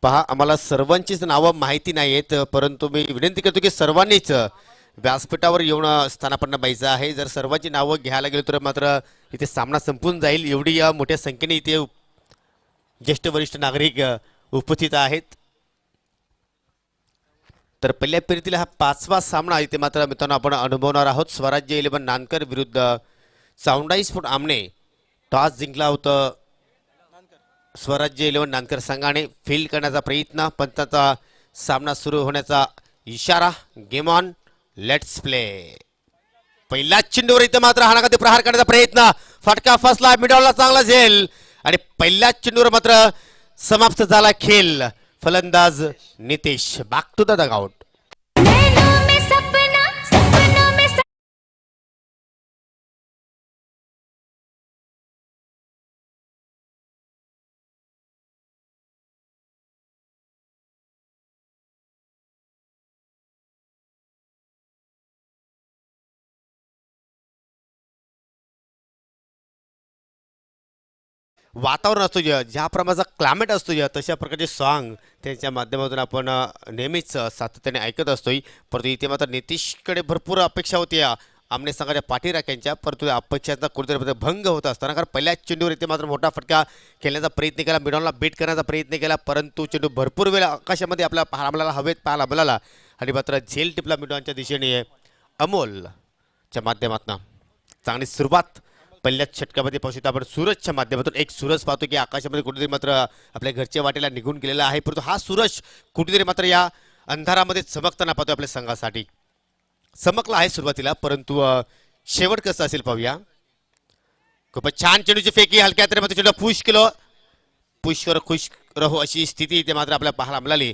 पहा आम्हाला सर्वांचीच नावं माहिती नाहीत, परंतु मी विनंती करतो की सर्वांनीच व्यासपीठावर येऊन स्थानापन्न पाहिजे आहे. जर सर्वांची नावं घ्यायला गेलो तर मात्र इथे सामना संपून जाईल. एवढी मोठ्या संख्येने इथे ज्येष्ठ वरिष्ठ नागरिक उपस्थित आहेत. तर पहिल्या फेरीतील हा 5वा सामना इथे मात्र मित्रांनो आपण अनुभवणार आहोत. स्वराज्य 11 नानकर विरुद्ध साऊंडाई स्पोर्ट आमने. टॉस जिंकला होता स्वराज्य 11 नानकर संघाने. फील्ड करण्याचा प्रयत्न, पंचाचा सामना सुरू होण्याचा इशारा. Game on, let's play. पहिल्याच चेंडूवर इथे मात्र हाणाघाती प्रहार करण्याचा प्रयत्न. फटका फसला, मिडॉलला चांगला झेल आणि पहिल्याच चेंडूवर मात्र समाप्त झाला खेळ. फलंदाज Nitesh back to the dugout. वातावरण असतो ज्या प्रमाणाचा क्लायमेट असतो तशा प्रकारचे सॉन्ग त्यांच्या माध्यमातून आपण नेहमीच सातत्याने ऐकत असतोय. परंतु इथे मात्र नितीशकडे भरपूर अपेक्षा होत्या आमने संघाच्या पाठीराख्यांच्या, परंतु अपेक्षांचा कुठेतरी भंग होत असताना कारण पहिल्याच चेंडूवर इथे मात्र मोठा फटका खेळण्याचा प्रयत्न केला, मिडॉनला बीट करण्याचा प्रयत्न केला, परंतु चेंडू भरपूर वेळ आकाशामध्ये आपल्याला हवेत पाहायला मिळाला आणि मात्र झेल टिपला मिडॉनच्या दिशेने. अमोलच्या माध्यमातून चांगली सुरुवात पहिल्याच षटकामध्ये पाहू शकतो आपण. सूरजच्या माध्यमातून एक सूरज पाहतो की आकाशामध्ये कुठेतरी मात्र आपल्या घरच्या वाटेला निघून गेलेला आहे, परंतु हा सूरज कुठेतरी मात्र या अंधारामध्ये चमकताना पाहतो आपल्या संघासाठी. चमकला आहे सुरुवातीला, परंतु शेवट कसं असेल पाहूया. खूपच छान चेंडूची फेकी, हलक्या तरी मात्र चेंडू पुश केलं. पुशवर खुश रहो अशी स्थिती इथे मात्र आपल्याला पाहायला मिळाली.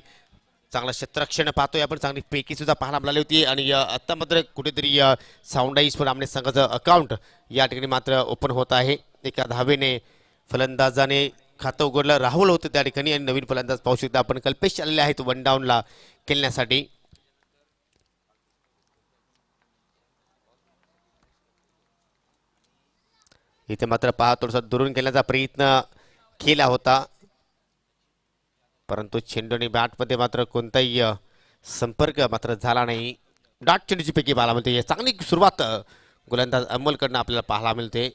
चांगला क्षेत्ररक्षण पाहतोय आपण, चांगली पैकी सुद्धा पाहायला मिळाली होती आणि आता मात्र कुठेतरी साऊंडाई स्पोर्ट आमने संघाचं अकाउंट या ठिकाणी मात्र ओपन होत आहे. एका धावेने फलंदाजाने खातं उघडलं. राहुल होतं त्या ठिकाणी आणि नवीन फलंदाज पाहू शकता आपण कल्पेश आलेले आहेत वन डाऊनला खेळण्यासाठी. इथे मात्र पहा थोडासा दुरून खेळण्याचा प्रयत्न केला होता, परंतु चेंडूने बॅटमध्ये मात्र कोणताही संपर्क मात्र झाला नाही. डॉट चेंडूची पैकी पाहायला मिळते. चांगली सुरुवात गोलंदाज अमोलकडनं आपल्याला पाहायला मिळते.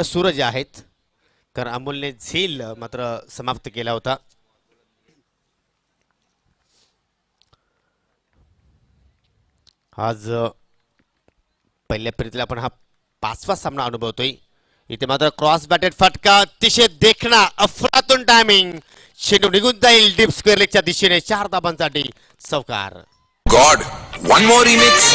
सूरज आहेत कारण अमोलने झेल मात्र समाप्त केला होता. आज पहिल्या फेरीतला आपण हा 5वा सामना अनुभवतोय. इथे मात्र क्रॉस बॅटेड फटका, अतिशय देखणा अफलातून टायमिंग. चेंडू निघून जाईल डीप स्क्वेअर लेगच्या दिशेने. 4 धाबांसाठी चौकार. God one more remix.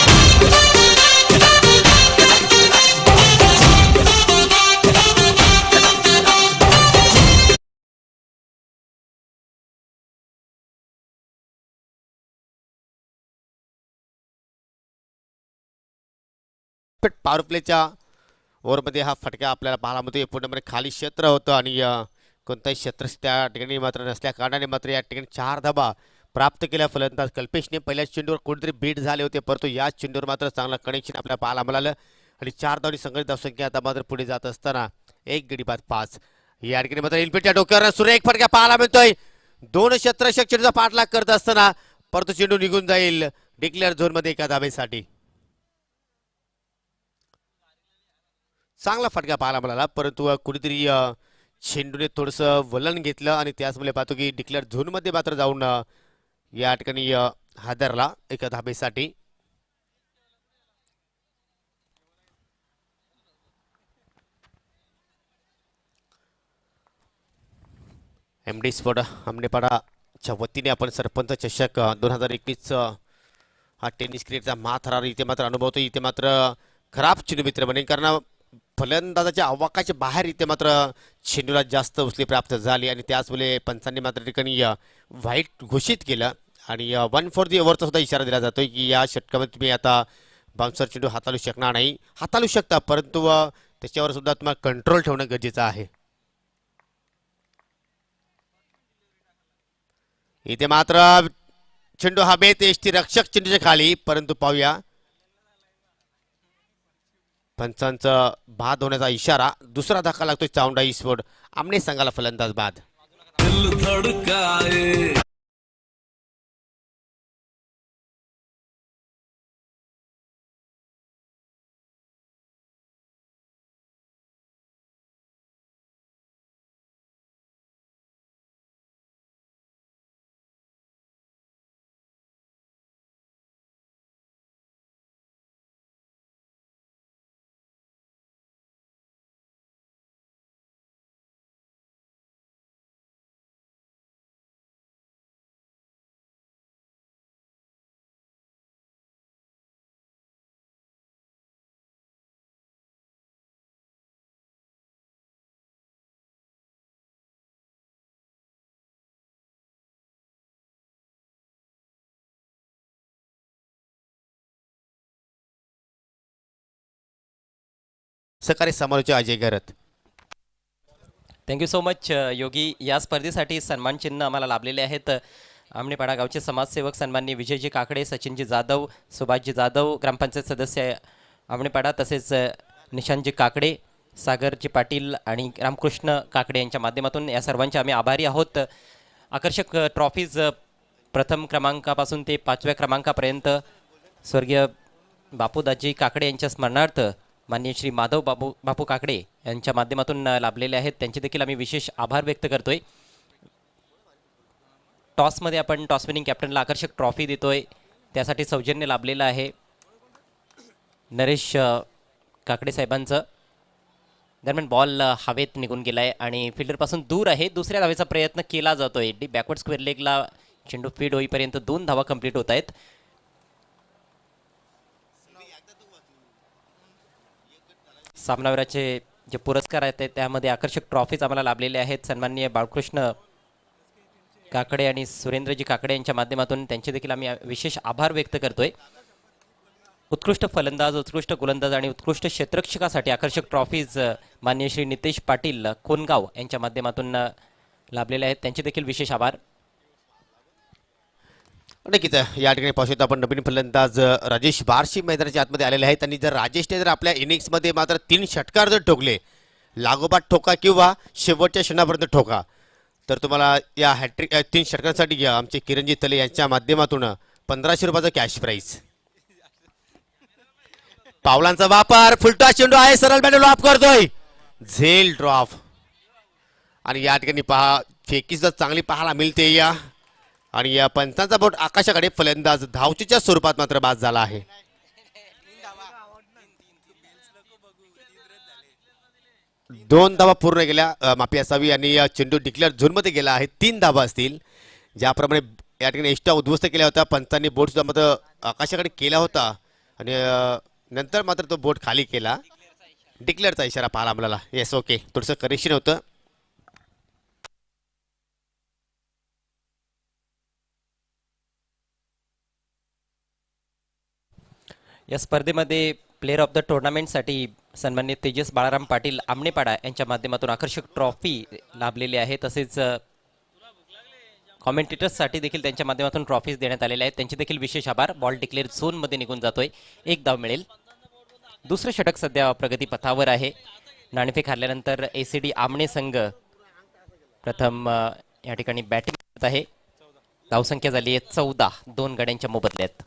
Power प्लेच्या ओव्हरमध्ये हा फटका आपल्याला पाहायला मिळतो. पूर्णपणे खाली क्षेत्र होतं आणि कोणताही क्षेत्र त्या ठिकाणी मात्र नसल्या कारणाने मात्र या ठिकाणी 4 धाबा प्राप्त केल्या फलंदाज कल्पेशने. पहिल्याच चेंडूवर कुठेतरी बीट झाले होते, परंतु या चेंडूवर मात्र चांगलं कनेक्शन आपल्याला पाहायला मिळालं आणि 4 धावांनी संघटित धावसंख्या आता मात्र पुढे जात असताना 1 गडी बाद 5. या ठिकाणी मात्र इनफिटच्या डोक्यावर सुरेख फटका पाहायला मिळतोय. 2 क्षेत्ररक्षक चेंडूचा पाठलाग करत असताना परंतु चेंडू निघून जाईल डिक्लेअर झोनमध्ये एका धाबेसाठी. चांगला फटका पाहायला मिळाला, परंतु कुठेतरी चेंडूने थोडंसं वलन घेतलं आणि त्याचमुळे पाहतो की डिक्लेअर झोनमध्ये मात्र जाऊन या ठिकाणी हादरला एका धाबेसाठी. MD स्पोर्ट आमनेपाडाच्या वतीने आपण सरपंच चषक 2021 हा टेनिस क्रिकेटचा माथरार इथे मात्र अनुभवतो. इथे मात्र खराब चेंडू मित्र बने कारण फलंदाजाच्या आवाकाच्या बाहेर इथे मात्र चेंडूला जास्त उचली प्राप्त झाली आणि त्याचवेळी पंचांनी मात्र ठिकाणी व्हाईट घोषित केलं आणि 1 फॉर दी ओव्हरचा सुद्धा इशारा दिला जातोय की या षटकामध्ये तुम्ही आता बाउन्सर चेंडू हाताळू शकणार नाही. हाताळू शकता, परंतु त्याच्यावर सुद्धा तुम्हाला कंट्रोल ठेवणं गरजेचं आहे. इथे मात्र चेंडू हवेत, एसटी रक्षक चेंडूच्या खाली, परंतु पाहूया पंचांचा बाद होण्याचा इशारा. दुसरा धक्का लागतोय चावंडा ईस्टवुड. आमने संघाला फलंदाज बाद. दिल धड़काए सहकारी समालोचक अजय गरत. थँक्यू सो मच योगी. या स्पर्धेसाठी सन्मान चिन्ह आम्हाला लाभलेले आहेत. आमणेपाडा गावचे समाजसेवक सन्माननीय विजयजी काकडे, सचिनजी जाधव, सुभाषजी जाधव, ग्रामपंचायत सदस्य आमणेपाडा, तसेच निशांतजी काकडे, सागरजी पाटील आणि रामकृष्ण काकडे यांच्या माध्यमातून या सर्वांचे आम्ही आभारी आहोत. आकर्षक ट्रॉफीज प्रथम क्रमांकापासून ते 5व्या क्रमांकापर्यंत स्वर्गीय बापूदाजी काकडे यांच्या स्मरणार्थ माननीय श्री माधव बापू काकडे यांच्या माध्यमातून लाभलेले आहेत. त्यांचे देखील आम्ही विशेष आभार व्यक्त करतोय. टॉसमध्ये आपण टॉस विनिंग कॅप्टनला आकर्षक ट्रॉफी देतोय, त्यासाठी सौजन्य लाभलेलं आहे नरेश काकडे साहेबांचं. दरम्यान बॉल हवेत निघून गेला आहे आणि फिल्डरपासून दूर आहे. दुसऱ्या धावेचा प्रयत्न केला जातोय. डी बॅकवर्ड स्क्वेअर लेगला चेंडू फीड होईपर्यंत 2 धावा कंप्लीट होत आहेत. सामनावीराचे जे पुरस्कार आहेत त्यामध्ये आकर्षक ट्रॉफीज आम्हाला लाभलेले आहेत. सन्माननीय बाळकृष्ण काकडे आणि सुरेंद्रजी काकडे यांच्या माध्यमातून त्यांचे देखील आम्ही विशेष आभार व्यक्त करतोय. उत्कृष्ट फलंदाज, उत्कृष्ट गोलंदाज आणि उत्कृष्ट क्षेत्ररक्षकासाठी आकर्षक ट्रॉफीज माननीय श्री नितेश पाटील कोनगाव यांच्या माध्यमातून लाभलेले आहेत. त्यांचे देखील विशेष आभार. नक्कीच या ठिकाणी पाहू शकतो आपण नवीन फलंदाज राजेश बारशी मैदानाच्या आतमध्ये आलेले आहेत. आणि जर राजेशने जर आपल्या इनिंग्समध्ये मात्र 3 षटकार जर ठोकले, लागोपाठ ठोका किंवा शेवटच्या क्षणापर्यंत ठोका, तर तुम्हाला या हॅट्रिक 3 षटकांसाठी आमचे किरणजी तले यांच्या माध्यमातून 1500 रुपयाचा कॅश प्राईज. पावलांचा वापर, फुलटा चेंडू आहे, सरळ बॅट लॉप करतोय, झेल ड्रॉप. आणि या ठिकाणी पहा फेकी सुद्धा चांगली पाहायला मिळते या. आणि या पंचांचा बोट आकाशाकडे. फलंदाज धावचीच्या स्वरूपात मात्र बाद झाला आहे. 2 धावा पूर्ण केल्या माफी असावी आणि या चेंडू डिक्लेअर झोनमध्ये गेला आहे. 3 धावा असतील. ज्याप्रमाणे या ठिकाणी एक्स्ट्रा उद्ध्वस्त केल्या होत्या पंचांनी, बोट सुद्धा मात्र आकाशाकडे केला होता आणि नंतर मात्र तो बोट खाली केला. डिक्लेअरचा इशारा पाहायला मिळाला. येस, ओके, थोडंसं करेक्शन होतं. या स्पर्धेमध्ये प्लेअर ऑफ द टुर्नामेंटसाठी सन्माननीय तेजस बाळाराम पाटील आमणेपाडा यांच्या माध्यमातून आकर्षक ट्रॉफी लाभलेली आहे. तसेच कॉमेंटेटर्ससाठी देखील त्यांच्या माध्यमातून ट्रॉफीज देण्यात आलेल्या आहेत. त्यांचे देखील विशेष आभार. बॉल डिक्लेअर झोनमध्ये निघून जातोय, 1 धाव मिळेल. दुसरं षटक सध्या प्रगतीपथावर आहे. नाणेफेक हारल्यानंतर ACD आमणे संघ प्रथम या ठिकाणी बॅटिंग करत आहे. धावसंख्या झाली आहे 14, 2 गड्यांच्या मोबदल्यात.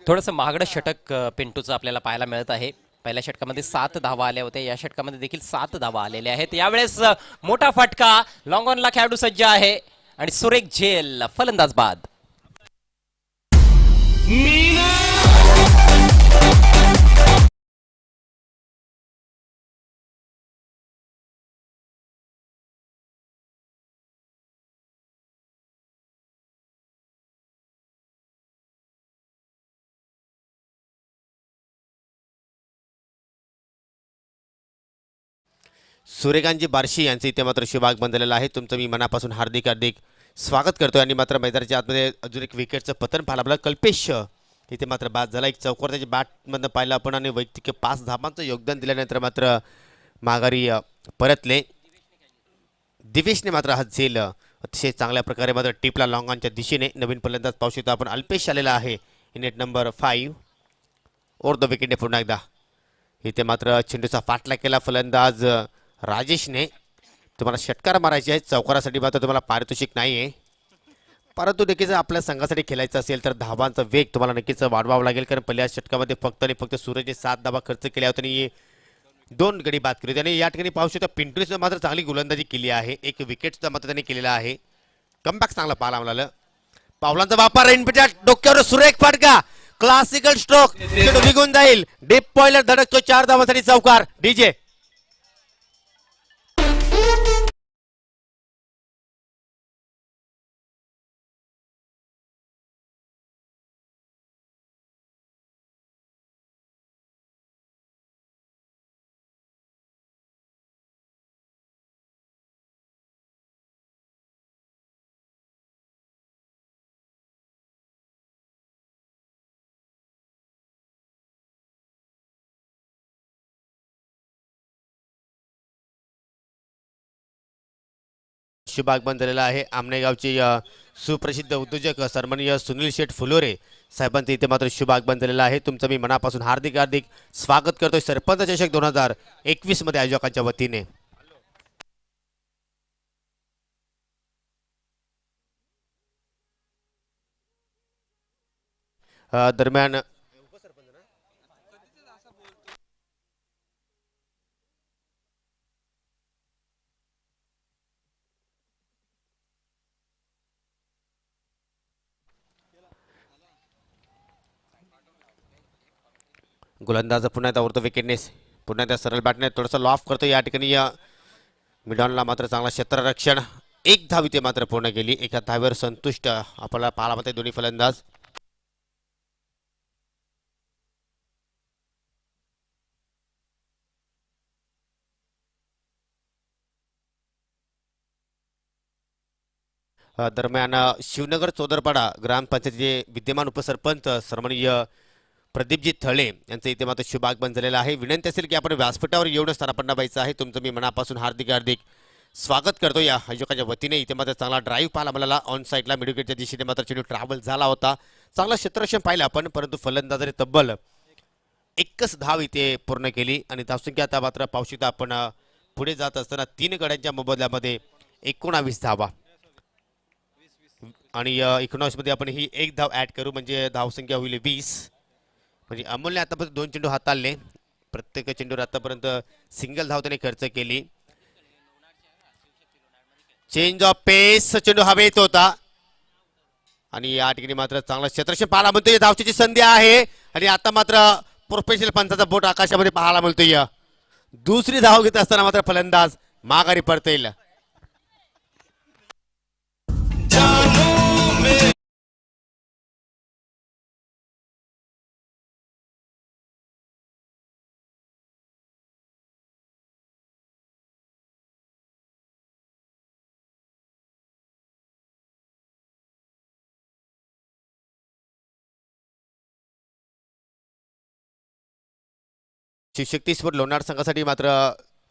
थोडंसं महागडं षटक पिंटूचं आपल्याला पाहायला मिळत आहे. पहिल्या षटकामध्ये 7 धावा आल्या होत्या. या षटकामध्ये देखील 7 धावा आलेल्या आहेत. यावेळेस मोठा फटका, लॉंग ऑनला खेळाडू सज्ज आहे आणि सुरेख झेल, फलंदाज बाद. सूर्यकांतजी बार्शी यांचं इथे मात्र शुभागमन झालेलं आहे. तुमचं मी मनापासून हार्दिक हार्दिक स्वागत करतोय. आणि मात्र मैदानाच्या आतमध्ये अजून एक विकेटचं पतन पाहायला आपल्याला कल्पेश इथे मात्र बाद झाला. एक चौकार त्याच्या बॅटमधनं पाहिलं आपण आणि वैयक्तिक 5 धावांचं योगदान दिल्यानंतर मात्र माघारी परतले. दिवेशने मात्र हा झेल अतिशय चांगल्या प्रकारे मात्र टिपला लॉंगांच्या दिशेने. नवीन फलंदाज पाहू शकतो आपण अल्पेश आलेला आहे नेट नंबर 5 ओर द विकेटने पुन्हा एकदा इथे मात्र चेंडूचा फाटला केला फलंदाज राजेशने. तुम्हाला षटकार मारायचे आहे, चौकारासाठी मात्र तुम्हाला पारितोषिक नाही आहे. परंतु नक्कीच आपल्या संघासाठी खेळायचं असेल तर धावांचा वेग तुम्हाला नक्कीच वाढवावा लागेल. कारण पहिल्या षटकामध्ये फक्त आणि फक्त सूरजने 7 धावा खर्च केल्या होत्या आणि 2 गडी बाद केली होती. आणि या ठिकाणी पाहू शकता पिंटूने सुद्धा मात्र चांगली गोलंदाजी केली आहे. एक विकेट सुद्धा मात्र त्यांनी केलेला आहे. कमबॅक चांगला पाहायला मिळालं. पावलांचा वापर रेनपीच्या डोक्यावर सुरेख फटका क्लासिकल स्ट्रोक चेंडू निघून जाईल. डीप पॉइंटर धडकतो 4 धावांसाठी चौकार. डीजे शुभागमन झालेला आहे. आमनेगावचे सुप्रसिद्ध उद्योजक सन्माननीय सुनील शेठ फुलोरे साहेबांचे इथे मात्र शुभागमन झालेलं आहे. तुमचं मी मनापासून हार्दिक हार्दिक स्वागत करतोय सरपंच चषक 2021 मध्ये आयोजकांच्या वतीने. दरम्यान गोलंदाज पुन्हा एकदा उरतो विकेटने पुन्हा एकदा सरळ बॅटने थोडंसं लॉफ करतो. या ठिकाणी मिडॉनला मात्र चांगला क्षेत्ररक्षण. 1 धाव इथे मात्र पूर्ण केली. एका धावेवर संतुष्ट आपल्याला पाहायला मिळते दोन्ही फलंदाज. दरम्यान शिवनगर चोदरपाडा ग्रामपंचायतीचे विद्यमान उपसरपंच सन्माननीय प्रदीपजी थळे यांचं इथे मात्र शुभागमन झालेलं आहे. विनंती असेल की आपण व्यासपीठावर येऊन स्थानापन्न व्हायचं आहे. तुमचं मी मनापासून हार्दिक हार्दिक स्वागत करतो या आयोजकांच्या वतीने. इथे मात्र चांगला ड्राईव्ह पाहायला मिळाला. ऑन साईडला मिडविकेटच्या दिशेने मात्र चेंडू ट्रॅव्हल झाला होता. चांगला क्षेत्ररक्षण पाहिलं आपण, परंतु फलंदाजाने तब्बल 1च धाव इथे पूर्ण केली. आणि धावसंख्या आता मात्र पाहू शकता आपण पुढे जात असताना 3 गड्यांच्या मोबदल्यामध्ये 19 धावा. आणि 19 मध्ये आपण ही 1 धाव ऍड करू म्हणजे धावसंख्या होईल 20. म्हणजे अमोलने आतापर्यंत 2 चेंडू हाताळले. प्रत्येक चेंडूवर आतापर्यंत सिंगल धाव त्याने खर्च केली. चेंज ऑफ पेस चेंडू हवेत होता आणि या ठिकाणी मात्र चांगला क्षेत्ररक्षण पाहायला मिळतोय. धावची संधी आहे आणि आता मात्र प्रोफेशनल पंचाचा बोट आकाशामध्ये पाहायला मिळतोय. दुसरी धाव घेत असताना मात्र फलंदाज माघारी पडतील. शिवशक्ती स्पोर्ट लोणार संघासाठी मात्र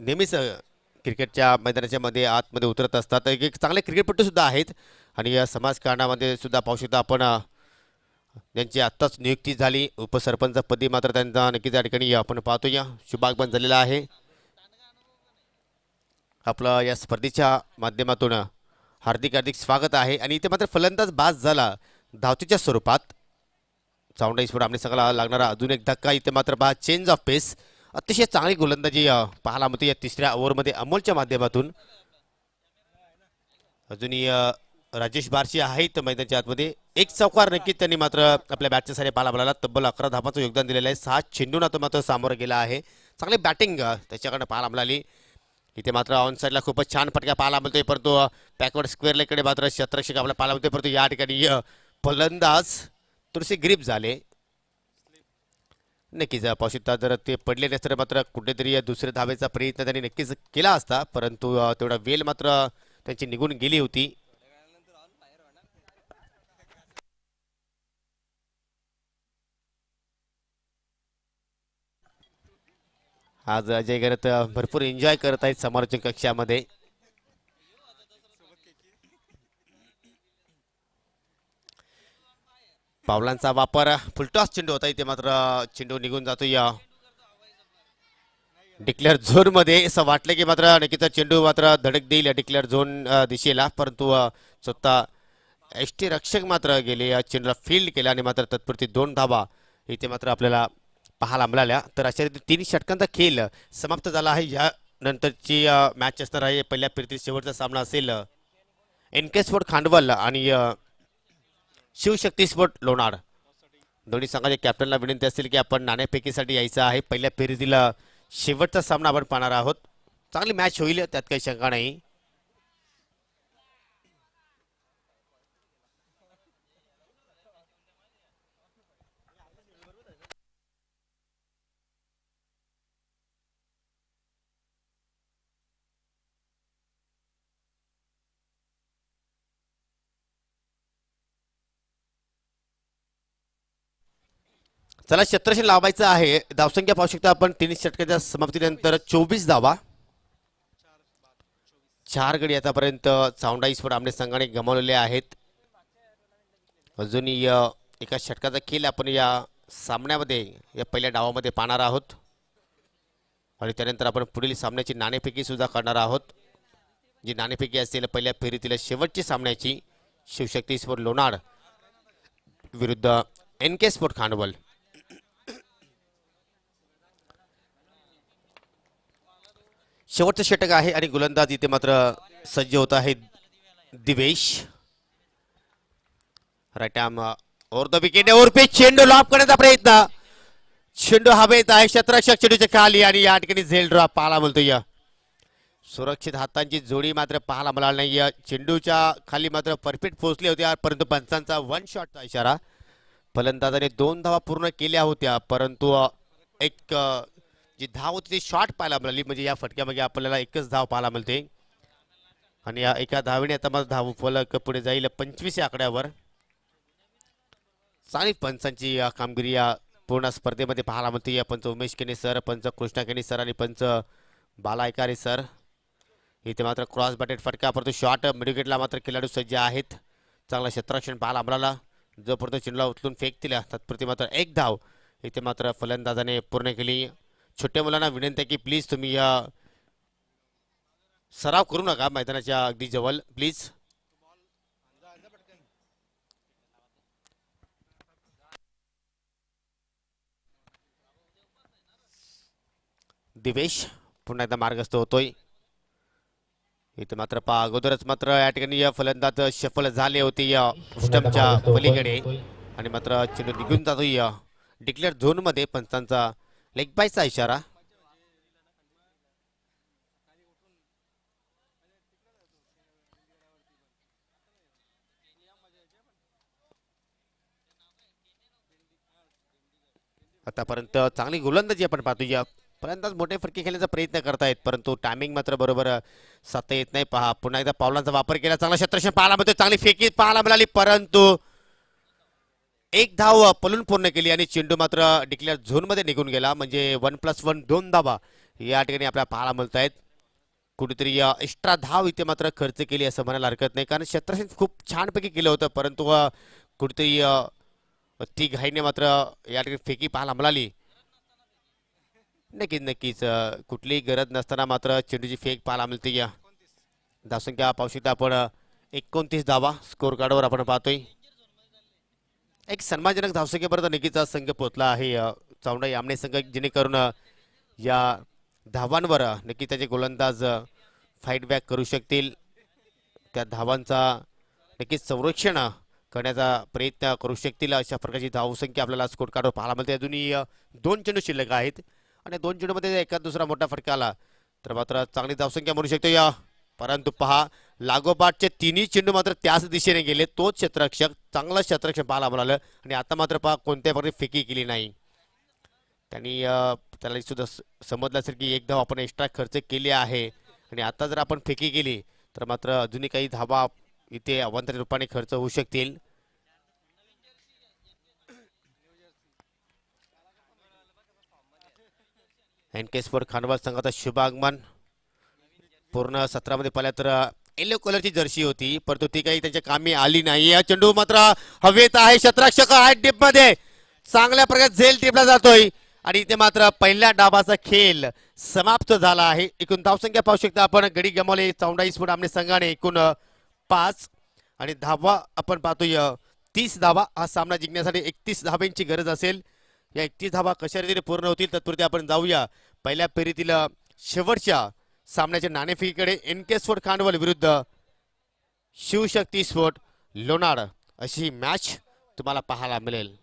नेहमीच क्रिकेटच्या मैदानाच्या मध्ये आतमध्ये उतरत असतात. एक चांगले क्रिकेटपटू सुद्धा आहेत आणि या समाजकारणामध्ये सुद्धा पाहू शकता आपण त्यांची आत्ताच नियुक्ती झाली उपसरपंच पदी मात्र त्यांचा नक्कीच या ठिकाणी आपण पाहतो या शुभागमन झालेला आहे. आपलं या स्पर्धेच्या माध्यमातून हार्दिक हार्दिक स्वागत आहे. आणि इथे मात्र फलंदाज बाद झाला धावतीच्या स्वरूपात. चावंडा स्पोर्ट आमने संघाला लागणारा अजून एक धक्का. इथे मात्र पहा चेंज ऑफ पेस. अतिशय चांगली गोलंदाजी पाहायला मिळते या 3ऱ्या ओव्हरमध्ये अमोलच्या माध्यमातून. अजूनही राजेश बारशी आहेत मैदानाच्या आतमध्ये. 1 चौकार नक्कीच त्यांनी मात्र आपल्या बॅटच्या सारे पाहायला मिळाला. तब्बल 11 धावांचं योगदान दिलेलं आहे. 6 चेंडूंना तो मात्र सामोरं गेला आहे. चांगली बॅटिंग त्याच्याकडनं पाहायला मिळाली. इथे मात्र ऑन साईडला खूपच छान फटका पाहायला मिळतोय, परंतु बॅकवर्ड स्क्वेअर लेकडे मात्र क्षेत्ररक्षक आपल्याला पाहायला मिळतोय. परंतु या ठिकाणी फलंदाज थोडेसे ग्रीप झाले. नक्कीच पाहू शकता जर ते पडले नसते तर मात्र कुठेतरी दुसऱ्या धावेचा प्रयत्न त्यांनी नक्कीच केला असता, परंतु तेवढा वेळ मात्र त्यांची निघून गेली होती. आज अजय गरत भरपूर एन्जॉय करत आहेत समालोचन कक्षामध्ये. पावलांचा वापर फुलटॉस चेंडू होता, इथे मात्र चेंडू निघून जातो या डिक्लेअर झोन मध्ये. असं वाटलं की मात्र नक्कीच चेंडू मात्र धडक देईल या डिक्लेअर झोन दिशेला, परंतु स्वतः एसटी रक्षक मात्र गेले या चेंडूला फील्ड केला आणि मात्र तत्पुरती 2 धावा इथे मात्र आपल्याला पाहायला मिळाल्या. तर अशा रीती 3 षटकांचा खेळ समाप्त झाला आहे. या नंतरची मॅच असणार आहे, पहिल्या फेरीतील शेवटचा सामना असेल NK स्पोर्ट खांडवल आणि शिवशक्ती स्पोर्ट लोणार. दोन्ही संघाच्या कॅप्टनला विनंती असेल की आपण नाणेफेकीसाठी यायचं आहे. पहिल्या फेरीतील शेवटचा सामना आपण पाहणार आहोत. चांगली मॅच होईल, त्यात काही शंका नाही. चला क्षेत्रक्षण लावायचं आहे. धावसंख्या पाहू शकता आपण 3 षटकाच्या समाप्तीनंतर 24 धावा. 4 गडी आतापर्यंत चावंडा स्पोर्ट आमने संघाने गमावलेले आहेत. अजूनही एका षटकाचा खेळ आपण या सामन्यामध्ये या पहिल्या डावामध्ये पाहणार आहोत आणि त्यानंतर आपण पुढील सामन्याची नाणेफेकी सुद्धा करणार आहोत. जी नाणेफेकी असेल पहिल्या फेरीतील शेवटची सामन्याची शिवशक्ती स्पोर्ट लोणार विरुद्ध NK स्पोर्ट खांडवल. शेवटचं षटक आहे आणि गोलंदाज इथे मात्र सज्ज होत आहे Divesh. Right arm over the wicket, over पे चेंडू लॉप करण्याचा प्रयत्न. चेंडू हवेत आहे, क्षेत्ररक्षक चेंडूच्या खाली आणि या ठिकाणी झेल ड्रॉप पाहायला मिळतो. या सुरक्षित हातांची जोडी मात्र पाहायला मिळाली नाही. या चेंडूच्या खाली मात्र परफेक्ट पोहोचले होते, परंतु पंचांचा 1 शॉटचा इशारा. फलंदाजाने 2 धावा पूर्ण केल्या होत्या, परंतु एक जी धाव होती ती शॉट पाहायला मिळाली. म्हणजे या फटक्यामध्ये आपल्याला एकच धाव पाहायला मिळते आणि या एका धावेने आता माझा धाव फलक पुढे जाईल 25 या आकड्यावर. चांगली पंचांची कामगिरी या पूर्ण स्पर्धेमध्ये पाहायला मिळते. या पंच उमेश केने सर, पंच कृष्णा केने सर आणि पंच बाला ऐकारे सर. इथे मात्र क्रॉस बॅटेड फटका, परंतु शॉट मिडविकेटला मात्र खेळाडू सज्ज आहेत. चांगला क्षेत्ररक्षण पाहायला मिळाला. जोपर्यंत चेंडूला उचलून फेक दिला तात्पुरती मात्र 1 धाव इथे मात्र फलंदाजाने पूर्ण केली. छोट्या मुलांना विनंती आहे की प्लीज तुम्ही सराव करू नका मैदानाच्या अगदी जवळ प्लीज. दिवेश पुन्हा एकदा मार्गस्थ होतोय. इथे मात्र अगोदरच मात्र या ठिकाणी फलंदाज सफल झाले होते या स्टंपच्या पलीकडे आणि मात्र चेंडू निघून जातोय डिक्लेअर झोन मध्ये. पंचांचा लेग बायचा इशारा. आतापर्यंत चांगली गोलंदाजी आपण पाहतोय. फलंदाज मोठे फटके खेळण्याचा प्रयत्न करतायत, परंतु टायमिंग मात्र बरोबर साधता येत नाही. पहा पुन्हा एकदा पावलांचा वापर केला, चांगला क्षेत्ररक्षण पाहायला मिळतो, चांगली फेकी पाहायला मिळाली, परंतु 1 धाव पलून पूर्ण केली आणि चेंडू मात्र डिक्लेअर झोन मध्ये निघून गेला. म्हणजे 1+1 2 धावा या ठिकाणी आपल्याला पाहायला मिळत आहेत. कुठेतरी एक्स्ट्रा धाव इथे मात्र खर्च केली असं म्हणायला हरकत नाही, कारण क्षेत्ररक्षण खूप छानपैकी केलं होतं, परंतु कुठेतरी ती घाईने मात्र या ठिकाणी फेकी पाहायला मिळाली. नक्कीच कुठलीही गरज नसताना मात्र चेंडूची फेक पाहायला मिळते. या धावसंख्या पाहू शकता आपण 29 धावा स्कोर कार्डवर आपण पाहतोय. एक सन्मानजनक धावसंख्येपर्यंत नक्कीच संघ पोहोचला आहे चावंडा आमने संघ, जेणेकरून या धावांवर नक्की त्याचे गोलंदाज फाईट बॅक करू शकतील. त्या धावांचा नक्कीच संरक्षण करण्याचा प्रयत्न करू शकतील. अशा प्रकारची धावसंख्या आपल्याला स्कोर कार्डवर पाहायला मिळते. अजूनही 2 चेंडू शिल्लक आहेत आणि 2 चेंडूमध्ये एका दुसरा मोठा फटका आला तर मात्र चांगली धावसंख्या म्हणू शकतो. या परंतु पहा लागोपाठचे 3ही चेंडू मात्र त्याच दिशेने गेले. तोच क्षेत्ररक्षक, चांगला क्षेत्ररक्षण पाहायला मिळालं आणि आता मात्र पहा कोणत्या प्रकारे फेकी केली नाही. त्यांनी त्याला सुद्धा समजलं असेल की एक धाव आपण एक्स्ट्रा खर्च केली आहे आणि आता जर आपण फेकी केली तर मात्र अजूनही काही धावा इथे अवांतर रूपाने खर्च होऊ शकतील. एनके स्पोर्ट खांडवा संघाचा शुभ आगमन. पूर्ण सत्रामध्ये पाहिलं तर येलो कलरची जर्सी होती परंतु ती काही त्यांच्या कामी आली नाही. या चेंडू मात्र हवेत आहे, क्षेत्ररक्षक आहे डीप मध्ये, चांगल्या प्रकारे झेल टिपला जातोय आणि इथे मात्र पहिल्या डावाचा खेळ समाप्त झाला आहे. एकूण धावसंख्या पाहू शकता आपण, गडी गमावले चौंडाई स्फोट आमने संघाने एकूण 5 आणि धावा आपण पाहतोय 30 धावा. हा सामना जिंकण्यासाठी 31 धावांची गरज असेल. या 31 धावा कशा रीतीने पूर्ण होतील तत्पुरती आपण जाऊया पहिल्या फेरीतील शेवटच्या सामन्याच्या नाणेफेकीकडे. एनके स्पोर्ट खांडवल विरुद्ध शिवशक्ती स्पोर्ट लोणार अशी मॅच तुम्हाला पाहायला मिळेल.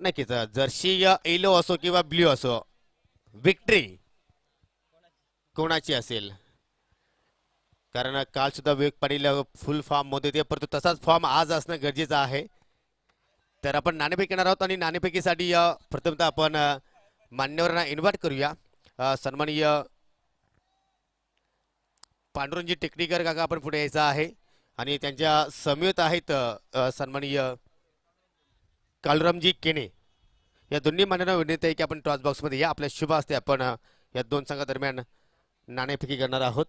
नक्कीच जर्सी येलो असो किंवा ब्ल्यू असो, विक्ट्री कोणाची असेल, कारण काल सुद्धा विवेक पाटील फुल फॉर्म मध्ये होते परंतु तसाच फॉर्म आज असणं गरजेचं आहे. तर आपण नाणेफेक येणार आहोत आणि नाणेफेकीसाठी प्रथमतः आपण मान्यवरांना इन्व्हाइट करूया. सन्माननीय पांडुरंगजी टेक्निकर काका आपण पुढे यायचं आहे आणि त्यांच्या समवेत आहेत सन्माननीय कालरामजी केने. या दोन्ही मान्यवरांना विनंती आहे की आपण टॉस बॉक्समध्ये या. आपल्या शुभ असते आपण या दोन संघादरम्यान नाणेफेकी करणार आहोत.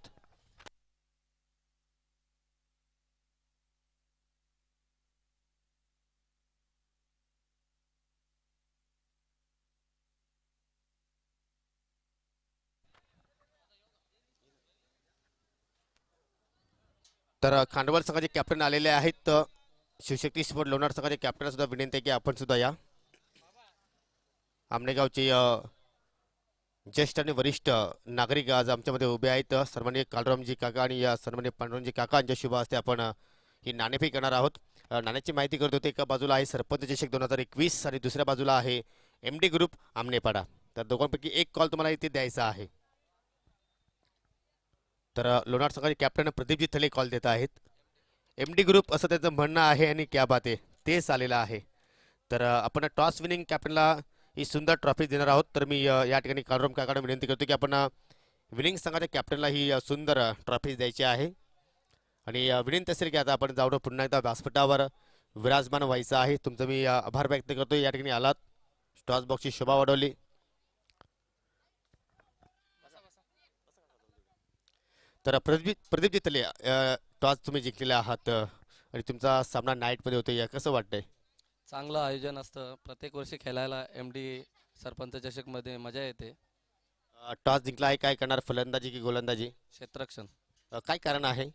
तर खांडवल संघाचे कॅप्टन आलेले आहेत. शिवशक्ती स्पोर्ट लोणार संघाचे कॅप्टन सुद्धा विनंती आहे की आपण सुद्धा या. आमनेगावचे ज्येष्ठ आणि वरिष्ठ नागरिक आज आमच्यामध्ये उभे आहेत. सन्माननीय कालरामजी काका आणि या सन्माननीय पांडुरंगजी काका यांच्या शुभ हस्ते आपण ही नाणेफेक करणार आहोत. नाण्याची माहिती करत होते. एका बाजूला आहे सरपंच चषक 2021 आणि दुसऱ्या बाजूला आहे MD ग्रुप आमनेपाडा. तर दोघांपैकी एक कॉल तुम्हाला इथे द्यायचा आहे. तर लोणार संघाचे कॅप्टन प्रदीपजी थले कॉल देत आहेत. MD ग्रुप असं त्याचं म्हणणं आहे आणि क्या बात आहे तेच आलेलं आहे. तर आपण टॉस विनिंग कॅप्टनला ही सुंदर ट्रॉफी देणार आहोत. तर मी या ठिकाणी कालराम काकांना विनंती करतो की आपण विनिंग संघाच्या कॅप्टनला ही सुंदर ट्रॉफी द्यायची आहे आणि विनंती असेल की आता आपण जाऊन पुन्हा एकदा व्यासपीठावर विराजमान व्हायचं आहे. तुमचं मी आभार व्यक्त करतो या ठिकाणी आलात, टॉस बॉक्सची शोभा वाढवली. तर प्रदीपजी तले टॉस तुम्ही जिंकलेले आहात आणि तुमचा सामना नाईटमध्ये होतो, या कसं वाटतंय? चांगलं आयोजन असतं. प्रत्येक वर्षी खेळायला MD सरपंच चषकमध्ये मजा येते. टॉस जिंकला आहे, काय करणार, फलंदाजी की गोलंदाजी? क्षेत्ररक्षण. काय कारण आहे?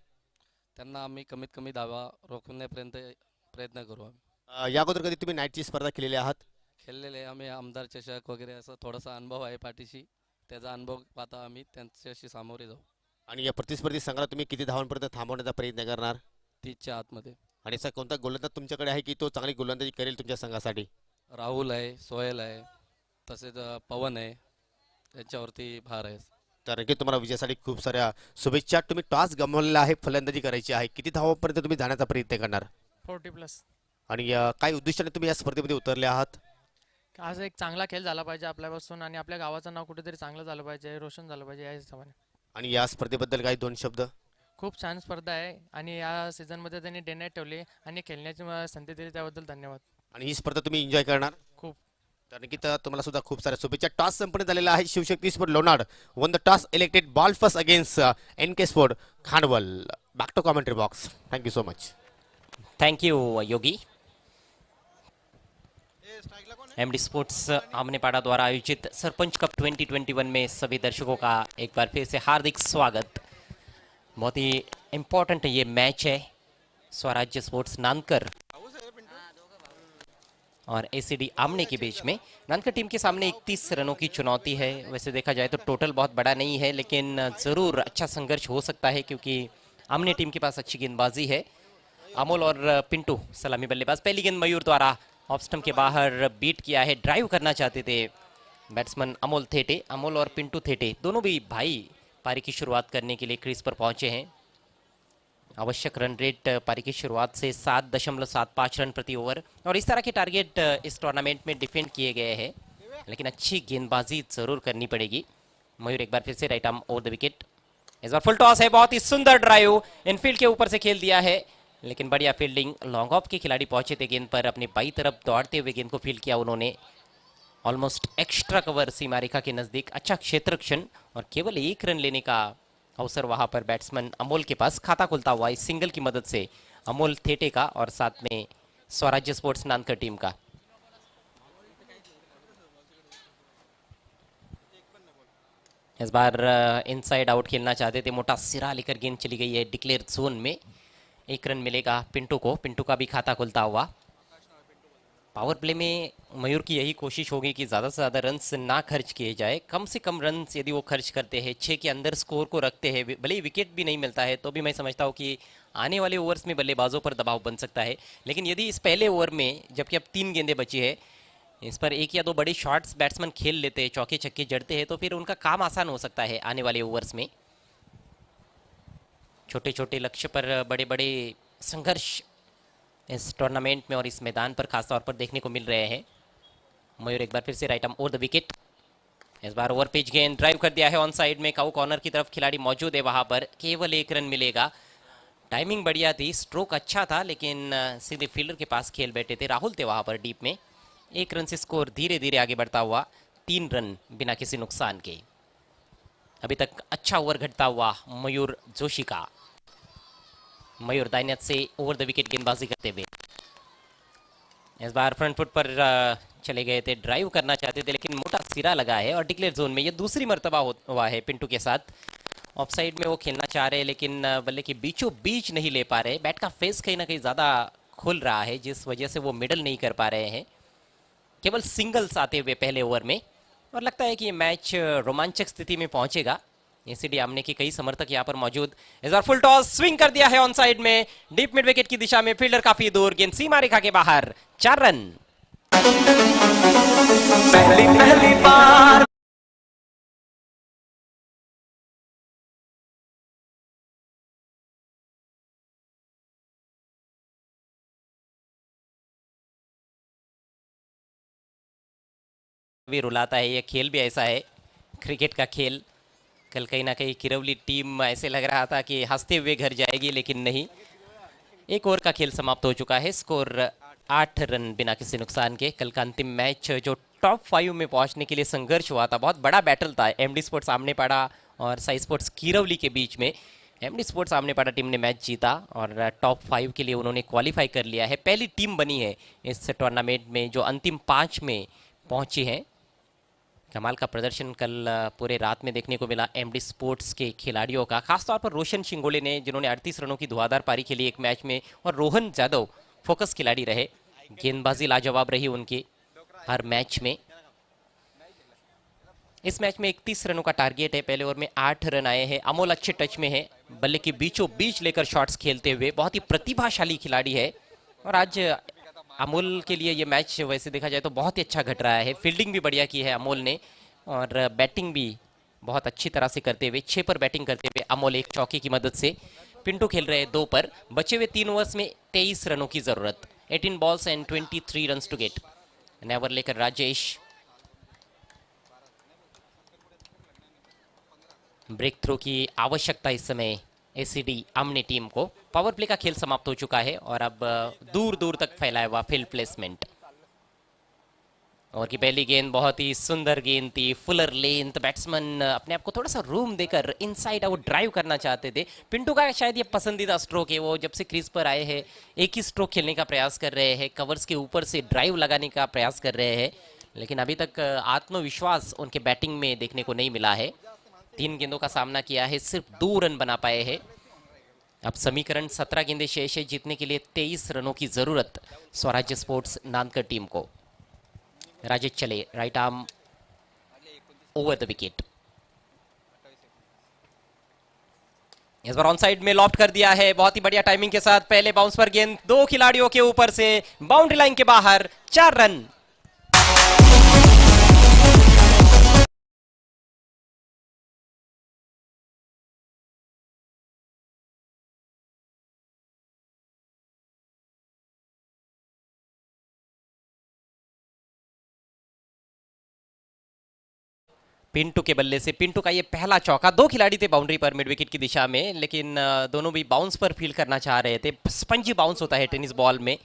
त्यांना आम्ही कमीत कमी धावा रोखण्यापर्यंत प्रयत्न करू. आम्ही या अगोदर कधी तुम्ही नाईटची स्पर्धा केलेली आहात? खेळलेले आम्ही आमदार चषक वगैरे असं थोडासा अनुभव आहे पाठीशी. त्याचा अनुभव पाहता आम्ही त्यांच्याशी सामोरे जाऊ. आणि या प्रतिस्पर्धी संघाला तुम्ही किती धावांपर्यंत थांबवण्याचा प्रयत्न करणार? 30च्या आतमध्ये. आणि असा कोणता गोलंदाज तुमच्याकडे आहे की तो चांगली गोलंदाजी करेल तुमच्या संघासाठी? राहुल आहे, सोहेल आहे, तसेच पवन आहे, यांच्यावरती भार आहे. तर की तुम्हाला विजयासाठी खूप साऱ्या शुभेच्छा. तुम्ही टॉस गमावलेला आहे, फलंदाजी करायची आहे, किती धावांपर्यंत तुम्ही जाण्याचा प्रयत्न करणार? 40+. आणि काय उद्दिष्टाने तुम्ही या स्पर्धेमध्ये उतरले आहात? आज एक चांगला खेळ झाला पाहिजे आपल्यापासून आणि आपल्या गावाचं नाव कुठेतरी चांगलं झालं पाहिजे, रोशन झालं पाहिजे या हिशोबाने. आणि या स्पर्धेबद्दल काही दोन शब्द? खूप छान स्पर्धा आहे आणि या सीझनमध्ये त्यांनी डे नाईट ठेवली आणि खेळण्याची संधी दिली त्याबद्दल धन्यवाद. आणि ही स्पर्धा तुम्ही एन्जॉय करणार? खूप. तर नक्की तुम्हाला सुद्धा खूप साऱ्या शुभेच्छा. टॉस संपन्न झालेला आहे. Shivshakti sport Lonar won the toss, elected ball first against NK sport Khandwal. Back to commentary box. Thank you so much. Thank you Yogi. MD sports Aamnepada द्वारा आयोजित सरपंच कप 2021 में सभी दर्शकों का एक बार फिर से हार्दिक स्वागत. बहुत ही इम्पोर्टेंट ये मैच है स्वराज्य स्पोर्ट्स नानकर और ACD आमने के बीच में. नानकर टीम के सामने 31 रनों की चुनौती है. वैसे देखा जाए तो टोटल बहुत बड़ा नहीं है लेकिन ज़रूर अच्छा संघर्ष हो सकता है क्योंकि आमने टीम के पास अच्छी गेंदबाजी है. अमोल और पिंटू सलामी बल्लेबाज. पहली गेंद मयूर द्वारा ऑफ स्टंप के बाहर बीट किया है. ड्राइव करना चाहते थे बैट्समैन अमोल थेटे. अमोल और पिंटू थेटे दोनों भी भाई पारी की शुरुआत करने के लिए क्रीज पर पहुंचे हैं. आवश्यक रन रेट पारी की शुरुआत से 7.75 रन प्रति ओवर, और इस तरह के टारगेट इस टूर्नामेंट में डिफेंड किए गए हैं, लेकिन अच्छी गेंदबाजी जरूर करनी पड़ेगी। मयूर एक बार फिर से right arm over the wicket. इस बार फुल टॉस है, बहुत ही सुंदर ड्राइव इनफील्ड के ऊपर से खेल दिया है, लेकिन बढ़िया फील्डिंग। लॉन्ग ऑफ के खिलाड़ी पहुंचे थे गेंद पर, अपनी बाई तरफ दौड़ते हुए गेंद को फील्ड किया उन्होंने। ऑलमोस्ट एक्स्ट्रा कवर सीमा रेखा के नजदीक, अच्छा क्षेत्ररक्षण, और केवल 1 रन लेने का अवसर वहां पर बैट्समैन अमोल के पास। खाता खुलता हुआ इस सिंगल की मदद से अमोल थेटे का और साथ में स्वराज्य स्पोर्ट्स नानकर टीम का। इस बार इनसाइड आउट खेलना चाहते थे, मोटा सिरा लेकर गेंद चली गई है डिक्लेयर जोन में। 1 रन मिलेगा पिंटू को, पिंटू का भी खाता खुलता हुआ। पावर प्ले में मयूर की यही कोशिश होगी कि ज़्यादा से ज़्यादा रन्स ना खर्च किए जाए, कम से कम रन्स यदि वो खर्च करते हैं, 6 के अंदर स्कोर को रखते हैं, भले ही विकेट भी नहीं मिलता है तो भी मैं समझता हूँ कि आने वाले ओवर्स में बल्लेबाजों पर दबाव बन सकता है। लेकिन यदि इस पहले ओवर में, जबकि अब 3 गेंदें बची है, इस पर 1 या 2 बड़े शॉट्स बैट्समैन खेल लेते हैं, चौके छक्के जड़ते हैं, तो फिर उनका काम आसान हो सकता है आने वाले ओवर्स में। छोटे छोटे लक्ष्य पर बड़े बड़े संघर्ष इस टूर्नामेंट में और इस मैदान पर खासतौर पर देखने को मिल रहे हैं। मयूर एक बार फिर से right arm over the wicket. इस बार ओवर पिच गेंद ड्राइव कर दिया है ऑन साइड में, काउ कॉर्नर की तरफ खिलाड़ी मौजूद है, वहां पर केवल 1 रन मिलेगा। टाइमिंग बढ़िया थी, स्ट्रोक अच्छा था, लेकिन सीधे फील्डर के पास खेल बैठे थे, राहुल थे वहां पर डीप में। 1 रन से स्कोर धीरे धीरे आगे बढ़ता हुआ, 3 रन बिना किसी नुकसान के। अभी तक अच्छा ओवर घटता हुआ मयूर जोशी का। मयूर दाहिने हाथ से ओवर द विकेट गेंदबाजी करते हुए इस बार फ्रंट फुट पर चले गए थे, ड्राइव करना चाहते थे, लेकिन मोटा सिरा लगा है और डिक्लेयर जोन में ये दूसरी मर्तबा हुआ है पिंटू के साथ। ऑफ साइड में वो खेलना चाह रहे हैं, लेकिन बल्ले के बीचों बीच नहीं ले पा रहे। बैट का फेस कहीं ना कहीं ज़्यादा खुल रहा है, जिस वजह से वो मिडल नहीं कर पा रहे हैं। केवल सिंगल्स आते हुए पहले ओवर में, और लगता है कि ये मैच रोमांचक स्थिति में पहुंचेगा। एसीडी आमने के कई समर्थक यहाँ पर मौजूद। इस बार फुल टॉस स्विंग कर दिया है ऑन साइड में, डीप मिड विकेट की दिशा में, फील्डर काफी दूर, गेंद सीमा रेखा के बाहर। 4 रन। पहली बार भी रुलाता है, ये खेल भी ऐसा है, क्रिकेट का खेल। कल कहीं ना कहीं किरवली टीम ऐसे लग रहा था कि हंसते हुए घर जाएगी, लेकिन नहीं। 1 ओवर का खेल समाप्त हो चुका है, स्कोर 8 रन बिना किसी नुकसान के। कल का अंतिम मैच जो टॉप 5 में पहुंचने के लिए संघर्ष हुआ था, बहुत बड़ा बैटल था एमडी स्पोर्ट्स आमने पाड़ा और साई स्पोर्ट्स किरवली के बीच में। एमडी स्पोर्ट्स आमने पाड़ा टीम ने मैच जीता और टॉप 5 के लिए उन्होंने क्वालिफाई कर लिया है। पहली टीम बनी है इस टूर्नामेंट में जो अंतिम 5 में पहुंची है। कमाल का प्रदर्शन कल पूरे रात में देखने को मिला एमडी स्पोर्ट्स के खिलाड़ियों का, खासतौर पर रोशन शिंगोले ने, जिन्होंने 38 रनों की धुआंधार पारी खेली एक मैच में, और रोहन जादव फोकस खिलाड़ी रहे। गेंदबाजी लाजवाब रही उनकी हर मैच में। इस मैच में 31 रनों का टारगेट है, पहले ओवर में 8 रन आए हैं। अमोल अच्छे टच में है, बल्ले के बीचों बीच लेकर शॉट्स खेलते हुए, बहुत ही प्रतिभाशाली खिलाड़ी है। और आज अमोल के लिए ये मैच वैसे देखा जाए तो बहुत ही अच्छा घट रहा है। फील्डिंग भी बढ़िया की है अमोल ने, और बैटिंग भी बहुत अच्छी तरह से करते हुए, 6 पर बैटिंग करते हुए अमोल 1 चौके की मदद से। पिंटू खेल रहे हैं 2 पर। बचे हुए 3 ओवर्स में 23 रनों की जरूरत, 18 balls and 23 runs to get. नेवर लेकर राजेश, ब्रेक थ्रू की आवश्यकता इस समय एसीडी आमने टीम को। पावर प्ले का खेल समाप्त हो चुका है और अब दूर दूर तक फैलाया हुआ फील्ड प्लेसमेंट। और की पहली गेंद बहुत ही सुंदर गेंद थी, फुलर लेंथ। बैट्समैन अपने आप को थोड़ा सा रूम देकर इनसाइड आउट ड्राइव करना चाहते थे। पिंटू का शायद ये पसंदीदा स्ट्रोक है, वो जब से क्रीज पर आए हैं एक ही स्ट्रोक खेलने का प्रयास कर रहे हैं, कवर्स के ऊपर से ड्राइव लगाने का प्रयास कर रहे हैं, लेकिन अभी तक आत्मविश्वास उनके बैटिंग में देखने को नहीं मिला है। 3 गेंदों का सामना किया है, सिर्फ 2 रन बना पाए हैं। अब समीकरण 17 गेंदें शेष है, जीतने के लिए 23 रनों की जरूरत स्वराज्य स्पोर्ट्स नानकर टीम को। राजेश चले, right arm over the wicket. इस बार ऑन साइड में लॉफ्ट कर दिया है, बहुत ही बढ़िया टाइमिंग के साथ। पहले बाउंस पर गेंद 2 खिलाड़ियों के ऊपर से बाउंड्री लाइन के बाहर। 4 रन। पिंटू के बल्ले से पिंटू का ये पहला चौका। 2 खिलाड़ी थे बाउंड्री पर मिड विकेट की दिशा में, लेकिन दोनों भी बाउंस पर फील्ड करना चाह रहे थे। स्पंजी बाउंस होता है टेनिस बॉल में,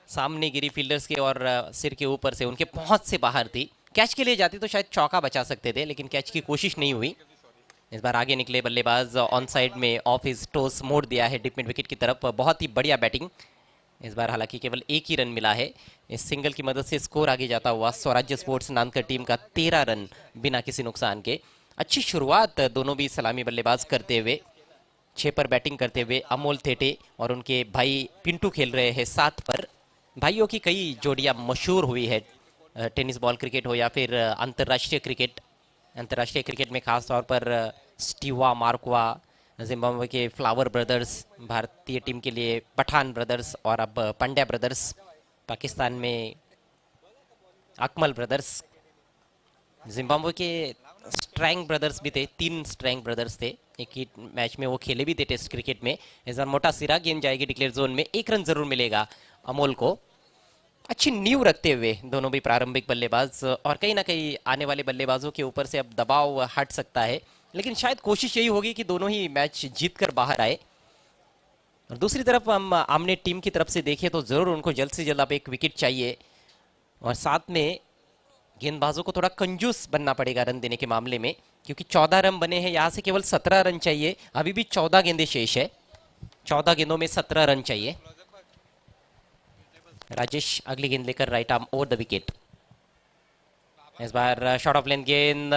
सामने गिरी फील्डर्स के और सिर के ऊपर से उनके पहुंच से बाहर थी। कैच के लिए जाती तो शायद चौका बचा सकते थे, लेकिन कैच की कोशिश नहीं हुई। इस बार आगे निकले बल्लेबाज, ऑन साइड में ऑफ हिज टोस मोड़ दिया है डिप मिड विकेट की तरफ। बहुत ही बढ़िया बैटिंग। इस बार हालांकि केवल 1 ही रन मिला है। इस सिंगल की मदद से स्कोर आगे जाता हुआ स्वराज्य स्पोर्ट्स नानकर टीम का 13 रन बिना किसी नुकसान के। अच्छी शुरुआत दोनों भी सलामी बल्लेबाज करते हुए, 6 पर बैटिंग करते हुए अमोल थेटे और उनके भाई पिंटू खेल रहे हैं 7 पर। भाइयों की कई जोड़ियां मशहूर हुई है, टेनिस बॉल क्रिकेट हो या फिर अंतर्राष्ट्रीय क्रिकेट। अंतर्राष्ट्रीय क्रिकेट में खास तौर पर स्टीवा मार्कवा, जिम्बाब्वे के फ्लावर ब्रदर्स, भारतीय टीम के लिए पठान ब्रदर्स और अब पंड्या ब्रदर्स, पाकिस्तान में अकमल ब्रदर्स, जिम्बाब्वे के स्ट्रैंग ब्रदर्स भी थे, 3 स्ट्रैंग ब्रदर्स थे। एक ही मैच में वो खेले भी थे टेस्ट क्रिकेट में। इस बार मोटा सिरा गेंद जाएगी डिक्लेयर जोन में, 1 रन जरूर मिलेगा अमोल को। अच्छी नींव रखते हुए दोनों भी प्रारंभिक बल्लेबाज, और कहीं ना कहीं आने वाले बल्लेबाजों के ऊपर से अब दबाव हट सकता है, लेकिन शायद कोशिश यही होगी कि दोनों ही मैच जीतकर बाहर आए। और दूसरी तरफ हम आमने टीम की तरफ से देखें तो जरूर उनको जल्द से जल्द अब एक विकेट चाहिए, और साथ में गेंदबाजों को थोड़ा कंजूस बनना पड़ेगा रन देने के मामले में, क्योंकि 14 रन बने हैं, यहाँ से केवल 17 रन चाहिए। अभी भी 14 गेंदें शेष है, 14 गेंदों में 17 रन चाहिए। राजेश अगली गेंद लेकर right arm over the wicket. इस बार शॉर्ट ऑफ लेंथ गेंद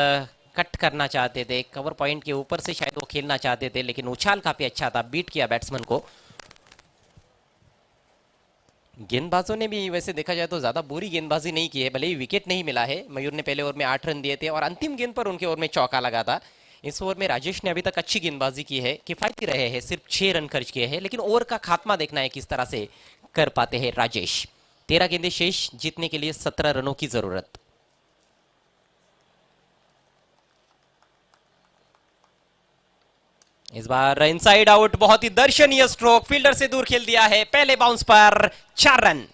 कट करना चाहते थे, कवर पॉइंट के ऊपर से शायद वो खेलना चाहते थे, लेकिन उछाल काफी अच्छा था, बीट किया बैट्समैन को। गेंदबाजों ने भी वैसे देखा जाए तो ज्यादा बुरी गेंदबाजी नहीं की है, भले ही विकेट नहीं मिला है। मयूर ने पहले ओवर में 8 रन दिए थे और अंतिम गेंद पर उनके ओवर में चौका लगा था। इस ओवर में राजेश ने अभी तक अच्छी गेंदबाजी की है, किफायती रहे हैं, सिर्फ 6 रन खर्च किए हैं, लेकिन ओवर का खात्मा देखना है किस तरह से कर पाते हैं राजेश। 13 गेंदें शेष, जीतने के लिए 17 रनों की जरूरत। इस बार इनसाइड आउट, बहुत ही दर्शनीय स्ट्रोक, फील्डर से दूर खेल दिया है, पहले बाउंस पर 4 रन।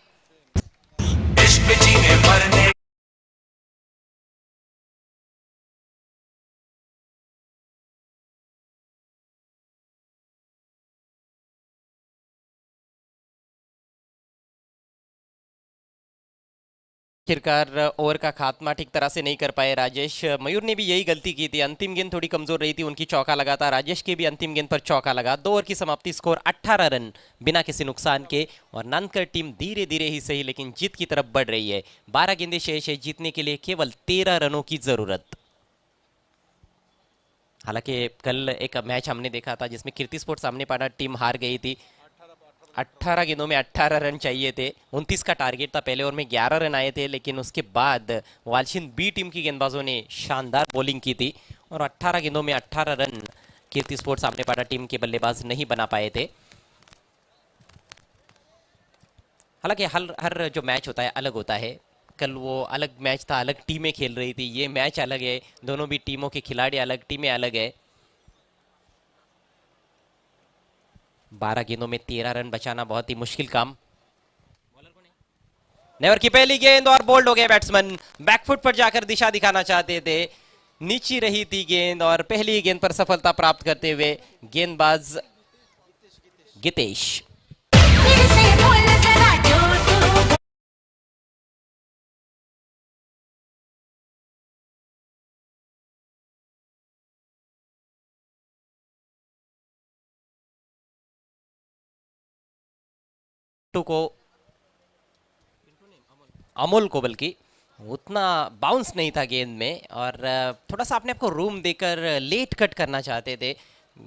आखिरकार ओवर का खात्मा ठीक तरह से नहीं कर पाए राजेश। मयूर ने भी यही गलती की थी, अंतिम गेंद थोड़ी कमजोर रही थी, उनकी चौका लगा था। राजेश के भी अंतिम गेंद पर चौका लगा। 2 ओवर की समाप्ति, स्कोर 18 रन बिना किसी नुकसान के, और नानकर टीम धीरे धीरे ही सही लेकिन जीत की तरफ बढ़ रही है। 12 गेंदें शेष है, जीतने के लिए केवल 13 रनों की जरूरत। हालांकि कल एक मैच हमने देखा था जिसमें कीर्ति स्पोर्ट्स सामने पाना टीम हार गई थी। 18 गेंदों में 18 रन चाहिए थे, 29 का टारगेट था। पहले ओवर में 11 रन आए थे, लेकिन उसके बाद वालशिन बी टीम की गेंदबाजों ने शानदार बॉलिंग की थी और 18 गेंदों में 18 रन कीर्ति स्पोर्ट्स सामने पाटा टीम के बल्लेबाज नहीं बना पाए थे। हालांकि हर जो मैच होता है अलग होता है। कल वो अलग मैच था, अलग टीमें खेल रही थी, ये मैच अलग है, दोनों भी टीमों के खिलाड़ी अलग, टीमें अलग है। 12 गेंदों में 13 रन बचाना बहुत ही मुश्किल काम। नेवर की पहली गेंद और बोल्ड हो गए बैट्समैन, बैकफुट पर जाकर दिशा दिखाना चाहते थे, नीची रही थी गेंद और पहली गेंद पर सफलता प्राप्त करते हुए गेंदबाज गितेश। को अमोल को बल्कि उतना बाउंस नहीं था गेंद में, और थोड़ा सा अपने आप को रूम देकर लेट कट करना चाहते थे,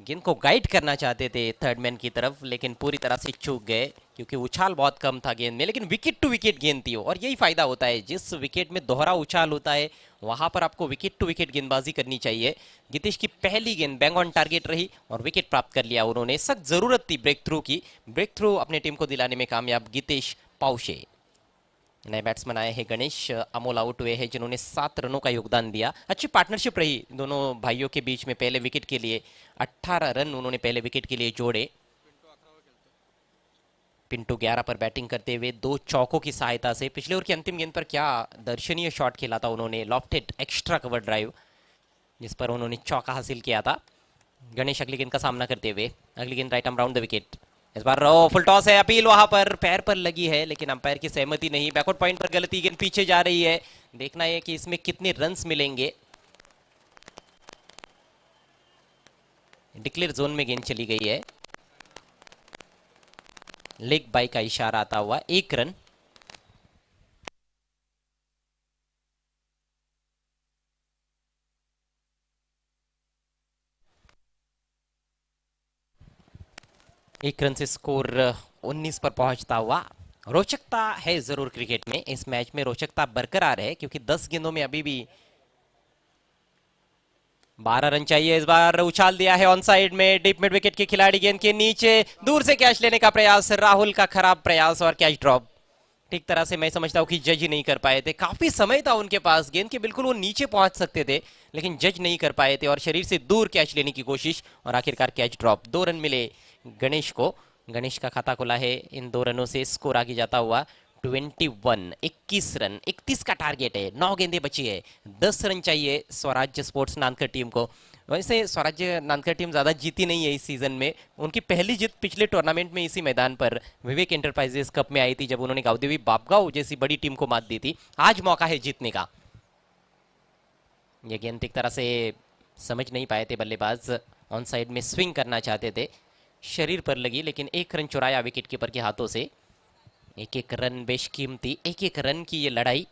गेंद को गाइड करना चाहते थे थर्ड मैन की तरफ, लेकिन पूरी तरह से चूक गए क्योंकि उछाल बहुत कम था गेंद में। लेकिन विकेट टू विकेट गेंद थी और यही फायदा होता है, जिस विकेट में दोहरा उछाल होता है वहां पर आपको विकेट टू विकेट गेंदबाजी करनी चाहिए। गितेश की पहली गेंद बैंग ऑन टारगेट रही और विकेट प्राप्त कर लिया उन्होंने। सख्त जरूरत थी ब्रेक थ्रू की, ब्रेक थ्रू अपने टीम को दिलाने में कामयाब गितेश पाउशे। नए बैट्समैन आए हैं गणेश, अमोल आउट हुए हैं जिन्होंने 7 रनों का योगदान दिया। अच्छी पार्टनरशिप रही दोनों भाइयों के बीच में पहले विकेट के लिए, 18 रन उन्होंने पहले विकेट के लिए जोड़े। पिंटू 11 पर बैटिंग करते हुए 2 चौकों की सहायता से, पिछले ओवर की अंतिम गेंद पर क्या दर्शनीय शॉट खेला था उन्होंने, लॉफ्टेड एक्स्ट्रा कवर ड्राइव, जिस पर उन्होंने चौका हासिल किया था। गणेश अगली गेंद का सामना करते हुए, अगली गेंद right arm round the wicket. इस बार फुल टॉस है, अपील वहां पर पैर पर लगी है लेकिन अंपायर की सहमति नहीं। बैकवर्ड पॉइंट पर गलती, गेंद पीछे जा रही है। देखना है कि इसमें कितने रन्स मिलेंगे। डिक्लेयर जोन में गेंद चली गई है। लेग बाई का इशारा आता हुआ 1 रन। एक रन से स्कोर 19 पर पहुंचता हुआ। रोचकता है जरूर क्रिकेट में, इस मैच में रोचकता बरकरार है क्योंकि 10 गेंदों में अभी भी 12 रन चाहिए। इस बार उछाल दिया है ऑन साइड में, डीप मिड विकेट के खिलाड़ी गेंद के नीचे, दूर से कैच लेने का प्रयास, राहुल का खराब प्रयास और कैच ड्रॉप। ठीक तरह से मैं समझता हूं कि जज ही नहीं कर पाए थे। काफी समय था उनके पास, गेंद के बिल्कुल वो नीचे पहुंच सकते थे लेकिन जज नहीं कर पाए थे और शरीर से दूर कैच लेने की कोशिश और आखिरकार कैच ड्रॉप। 2 रन मिले गणेश को। गणेश का खाता खुला है इन 2 रनों से, स्कोर आगे जाता हुआ 21। 21 रन, 31 का टारगेट है, 9 गेंदें बची है, 10 रन चाहिए स्वराज्य स्पोर्ट्स नानकर टीम को। वैसे स्वराज्य नानकर टीम ज्यादा जीती नहीं है इस सीजन में। उनकी पहली जीत पिछले टूर्नामेंट में इसी मैदान पर विवेक एंटरप्राइजेस कप में आई थी जब उन्होंने गाउदेवी बापगांव जैसी बड़ी टीम को मात दी थी। आज मौका है जीतने का। ये गेंद एक तरह से समझ नहीं पाए थे बल्लेबाज, ऑन साइड में स्विंग करना चाहते थे, शरीर पर लगी लेकिन 1 रन चुराया विकेट कीपर के हाथों से। 1-1 रन बेशकीमती, 1-1 रन की ये लड़ाई।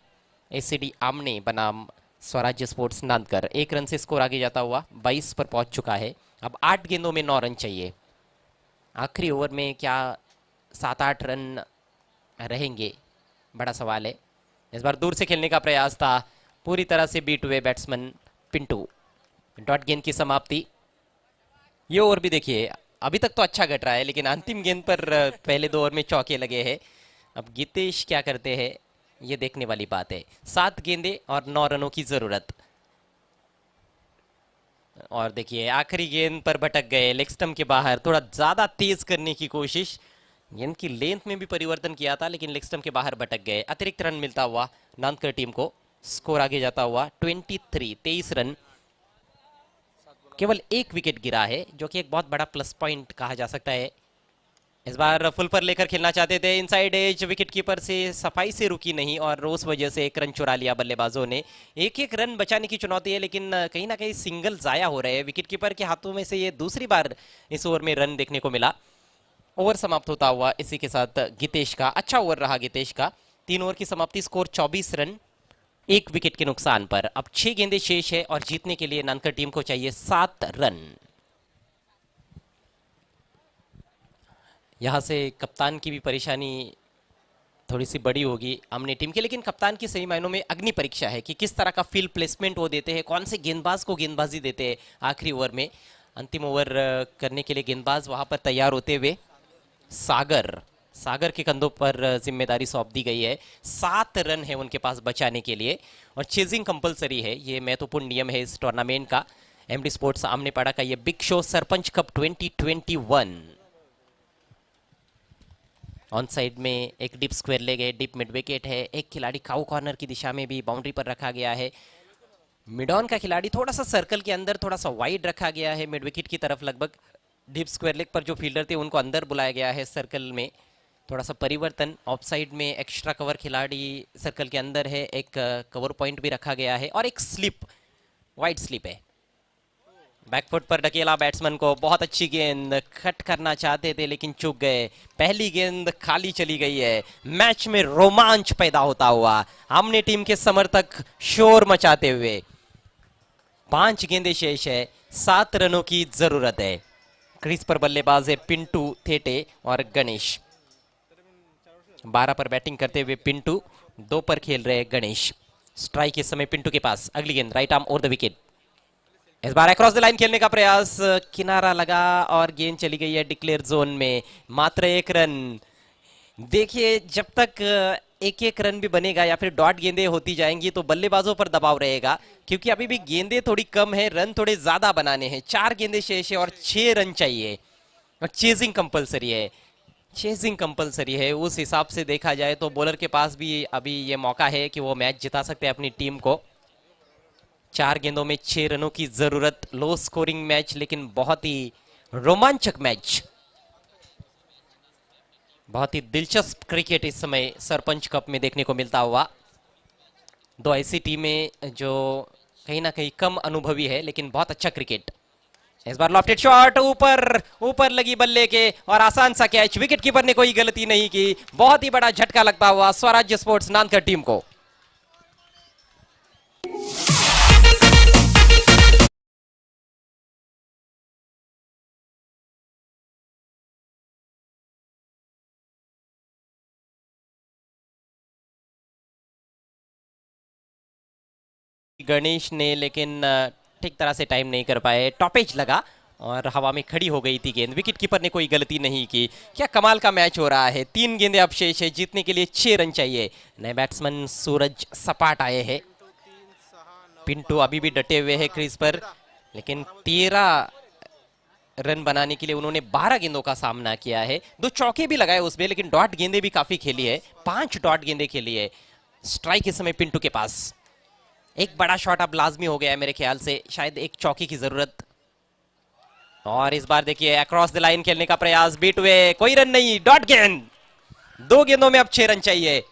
एसीडी आमने बनाम स्वराज्य स्पोर्ट्स नानकर। 1 रन से स्कोर आगे जाता हुआ 22 पर पहुंच चुका है। अब 8 गेंदों में 9 रन चाहिए। आखिरी ओवर में क्या 7-8 रन रहेंगे, बड़ा सवाल है। इस बार दूर से खेलने का प्रयास था, पूरी तरह से बीट हुए बैट्समैन पिंटू। डॉट गेंद की समाप्ति। ये ओवर भी देखिए, अभी तक तो अच्छा घट रहा है लेकिन अंतिम गेंद पर पहले 2 ओवर में चौके लगे हैं। अब गीतेश क्या करते हैं ये देखने वाली बात है। 7 गेंदें और 9 रनों की जरूरत। और देखिए आखिरी गेंद पर भटक गए, लेग स्टंप के बाहर, थोड़ा ज्यादा तेज करने की कोशिश, गेंद की लेंथ में भी परिवर्तन किया था लेकिन लेग स्टंप के बाहर भटक गए। अतिरिक्त रन मिलता हुआ नानकर टीम को, स्कोर आगे जाता हुआ 23 रन। केवल 1 विकेट गिरा है जो कि एक बहुत बड़ा प्लस पॉइंट कहा जा सकता है। इस बार फुल पर लेकर खेलना चाहते थे, इनसाइड एज, विकेट कीपर से सफाई से रुकी नहीं और उस वजह से 1 रन चुरा लिया बल्लेबाजों ने। 1-1 रन बचाने की चुनौती है लेकिन कहीं ना कहीं सिंगल जाया हो रहे हैं। विकेट कीपर के हाथों में से ये दूसरी बार इस ओवर में रन देखने को मिला। ओवर समाप्त होता हुआ इसी के साथ गीतेश का अच्छा ओवर रहा। गीतेश का 3 ओवर की समाप्ति, स्कोर 24 रन, 1 विकेट के नुकसान पर। अब 6 गेंदें शेष है और जीतने के लिए नानकर टीम को चाहिए 7 रन। यहां से कप्तान की भी परेशानी थोड़ी सी बड़ी होगी आमने टीम के, लेकिन कप्तान की सही मायनों में अग्नि परीक्षा है कि किस तरह का फील्ड प्लेसमेंट वो देते हैं, कौन से गेंदबाज को गेंदबाजी देते हैं आखिरी ओवर में। अंतिम ओवर करने के लिए गेंदबाज वहां पर तैयार होते हुए सागर के कंधों पर जिम्मेदारी सौंप दी गई है। 7 रन है उनके पास बचाने के लिए और चेजिंग कंपलसरी है। ये महत्वपूर्ण नियम है इस टूर्नामेंट का। एमडी स्पोर्ट्स आमने पाड़ा का ये big show sarpanch cup 2021। On side में एक डीप स्क्वायर लेग है, डीप मिड विकेट है। एक खिलाड़ी काउ कॉर्नर की दिशा में भी बाउंड्री पर रखा गया है। मिड ऑन का खिलाड़ी थोड़ा सा सर्कल के अंदर, थोड़ा सा वाइड रखा गया है मिड विकेट की तरफ लगभग। डीप स्क्वायर लेग पर जो फील्डर थे उनको अंदर बुलाया गया है सर्कल में। थोड़ा सा परिवर्तन, ऑफ साइड में एक्स्ट्रा कवर खिलाड़ी सर्कल के अंदर है, एक कवर पॉइंट भी रखा गया है और एक स्लिप, वाइड स्लिप है। बैकफुट पर ढकेला बैट्समैन को, बहुत अच्छी गेंद, कट करना चाहते थे लेकिन चूक गए। पहली गेंद खाली चली गई है। मैच में रोमांच पैदा होता हुआ हमने टीम के समर्थक शोर मचाते हुए। 5 गेंदें शेष है, 7 रनों की जरूरत है। क्रीज पर बल्लेबाज है पिंटू थेटे और गणेश। 12 पर बैटिंग करते हुए पिंटू, 2 पर खेल रहे गणेश। स्ट्राइक इस समय पिंटू के पास। अगली गेंद right arm over the wicket. इस बार अक्रॉस द लाइन खेलने का प्रयास, किनारा लगा और गेंद चली गई है डिक्लेयर जोन में। मात्र 1 रन। देखिए जब तक 1-1 रन भी बनेगा या फिर डॉट गेंदें होती जाएंगी तो बल्लेबाजों पर दबाव रहेगा क्योंकि अभी भी गेंदें थोड़ी कम है, रन थोड़े ज्यादा बनाने हैं। 4 गेंदें शेष है और 6 रन चाहिए और चेजिंग कंपलसरी है। चेजिंग कंपलसरी है, उस हिसाब से देखा जाए तो बॉलर के पास भी अभी ये मौका है कि वो मैच जिता सकते हैं अपनी टीम को। 4 गेंदों में 6 रनों की जरूरत। लो स्कोरिंग मैच लेकिन बहुत ही रोमांचक मैच, बहुत ही दिलचस्प क्रिकेट इस समय सरपंच कप में देखने को मिलता हुआ। दो ऐसी टीमें जो कहीं ना कहीं कम अनुभवी है लेकिन बहुत अच्छा क्रिकेट। इस बार लॉफ्टेड शॉट ऊपर ऊपर लगी बल्ले के और आसान सा कैच, विकेट कीपर ने कोई गलती नहीं की। बहुत ही बड़ा झटका लगता हुआ स्वराज्य स्पोर्ट्स नानकर टीम को। गणेश ने लेकिन ठीक तरह से टाइम नहीं कर पाए, टॉपेज लगा और हवा में खड़ी हो गई थी गेंद। विकेट कीपर ने कोई गलती नहीं की। क्या कमाल का मैच हो रहा है। 3 गेंदें अब शेष है, जीतने के लिए 6 रन चाहिए। नए बैट्समैन सूरज सपाट आए हैं। पिंटू अभी भी डटे हुए हैं क्रीज पर, लेकिन 13 रन बनाने के लिए उन्होंने 12 गेंदों का सामना किया है। 2 चौके भी लगाए उसमें, लेकिन डॉट गेंदें भी काफी खेली है। 5 डॉट गेंदें खेली है। स्ट्राइक इस समय पिंटू के पास। एक बड़ा शॉट अब लाजमी हो गया है मेरे ख्याल से, शायद एक चौकी की जरूरत। और इस बार देखिए अक्रॉस द लाइन खेलने का प्रयास, बीट हुए, कोई रन नहीं, डॉट गेंद। 2 गेंदों में अब 6 रन चाहिए।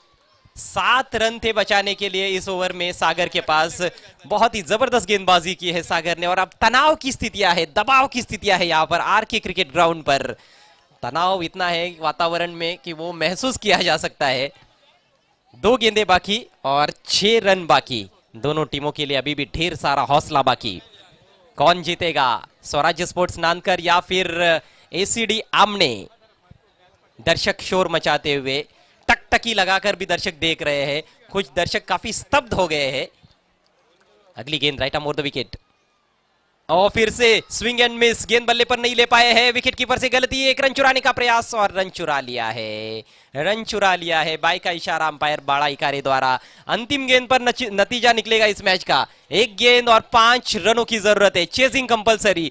7 रन थे बचाने के लिए इस ओवर में सागर के पास। बहुत ही जबरदस्त गेंदबाजी की है सागर ने। और अब तनाव की स्थितियां है, दबाव की स्थितियां है यहाँ पर आरके क्रिकेट ग्राउंड पर। तनाव इतना है वातावरण में कि वो महसूस किया जा सकता है। 2 गेंदें बाकी और 6 रन बाकी। दोनों टीमों के लिए अभी भी ढेर सारा हौसला बाकी। कौन जीतेगा, स्वराज्य स्पोर्ट्स नानकर या फिर एसीडी आमने? दर्शक शोर मचाते हुए, टकटकी लगाकर भी दर्शक देख रहे हैं। कुछ दर्शक काफी स्तब्ध हो गए हैं। अगली गेंद right arm over the wicket और फिर से स्विंग एंड मिस। गेंद बल्ले पर नहीं ले पाए हैं। विकेट कीपर से गलती, 1 रन चुराने का प्रयास और रन चुरा लिया है। रन चुरा लिया है बाई का इशारा अंपायर बाड़ा इकारे द्वारा। अंतिम गेंद पर नतीजा निकलेगा इस मैच का। 1 गेंद और 5 रनों की जरूरत है। Chasing compulsory.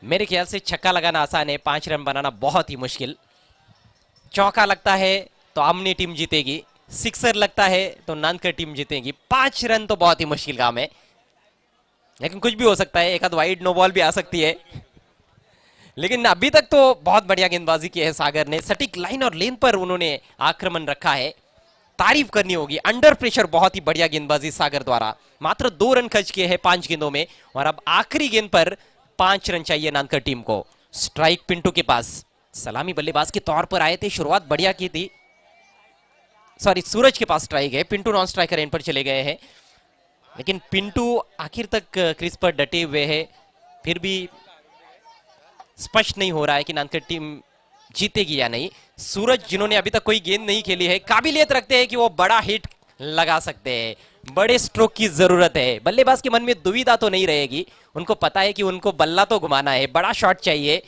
मेरे ख्याल से छक्का लगाना आसान है, 5 रन बनाना बहुत ही मुश्किल। चौका लगता है तो आमने टीम जीतेगी, सिक्सर लगता है तो नानकर टीम जीतेगी। 5 रन तो बहुत ही मुश्किल काम है, लेकिन कुछ भी हो सकता है। एक आध वाइड नो बॉल भी आ सकती है, लेकिन अभी तक तो बहुत बढ़िया गेंदबाजी की है सागर ने। सटीक लाइन और लेन पर उन्होंने आक्रमण रखा है, तारीफ करनी होगी। अंडर प्रेशर बहुत ही बढ़िया गेंदबाजी सागर द्वारा। मात्र 2 रन खर्च किए हैं 5 गेंदों में और अब आखिरी गेंद पर 5 रन चाहिए नानकर टीम को। स्ट्राइक पिंटू के पास। सलामी बल्लेबाज के तौर पर आए थे, शुरुआत बढ़िया की थी। सॉरी, सूरज के पास स्ट्राइक है। पिंटू नॉन स्ट्राइकर एंड पर चले गए हैं, लेकिन पिंटू आखिर तक क्रीज पर डटे हुए हैं। फिर भी स्पष्ट नहीं हो रहा है कि नानकर टीम जीतेगी या नहीं। सूरज जिन्होंने अभी तक कोई गेंद नहीं खेली है, काबिलियत रखते हैं कि वो बड़ा हिट लगा सकते हैं। बड़े स्ट्रोक की जरूरत है। बल्लेबाज के मन में दुविधा तो नहीं रहेगी, उनको पता है कि उनको बल्ला तो घुमाना है, बड़ा शॉट चाहिए।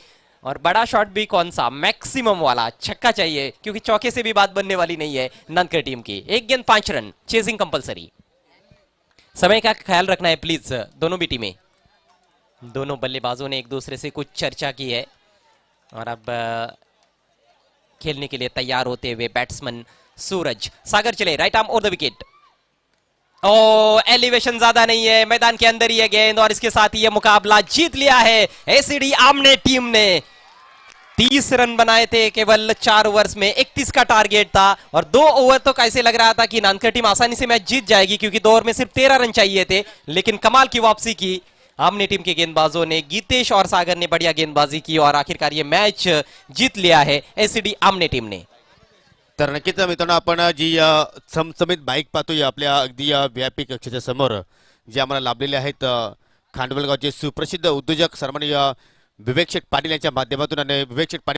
और बड़ा शॉट भी कौन सा, मैक्सिमम वाला छक्का चाहिए, क्योंकि चौके से भी बात बनने वाली नहीं है नानकर टीम की। 1 गेंद 5 रन, चेजिंग कंपलसरी। समय का ख्याल रखना है प्लीज दोनों भी टीमें। दोनों बल्लेबाजों ने एक दूसरे से कुछ चर्चा की है और अब खेलने के लिए तैयार होते हुए बैट्समैन सूरज। सागर चले right arm over the wicket. Oh, elevation ज्यादा नहीं है, मैदान के अंदर ही है गेंद और इसके साथ ही ये मुकाबला जीत लिया है एसीडी आमने टीम ने। 30 रन बनाए थे केवल 4 ओवर्स में, 31 का टारगेट था और 2 ओवर तो कैसे लग रहा था कि नानकर टीम आसानी से मैच जीत जाएगी, क्योंकि 2 ओवर में सिर्फ 13 रन चाहिए थे। लेकिन कमाल की वापसी की आमने टीम के गेंदबाजों ने। गीतेश और सागर ने बढ़िया गेंदबाजी की और आखिरकार ये मैच जीत लिया है एसीडी आमने टीम ने। तर नक्कीच मित्रांनो, आपण जी समसमित बाईक पाहतोय आपल्या अगदी व्यापी कक्षेच्या समोर, जे आम्हाला लाभलेले आहेत खांडवलगावचे सुप्रसिद्ध उद्योजक सन्माननीय विवेक शेठ पाटील यांच्या माध्यमातून। आणि विवेक शेठ पाटील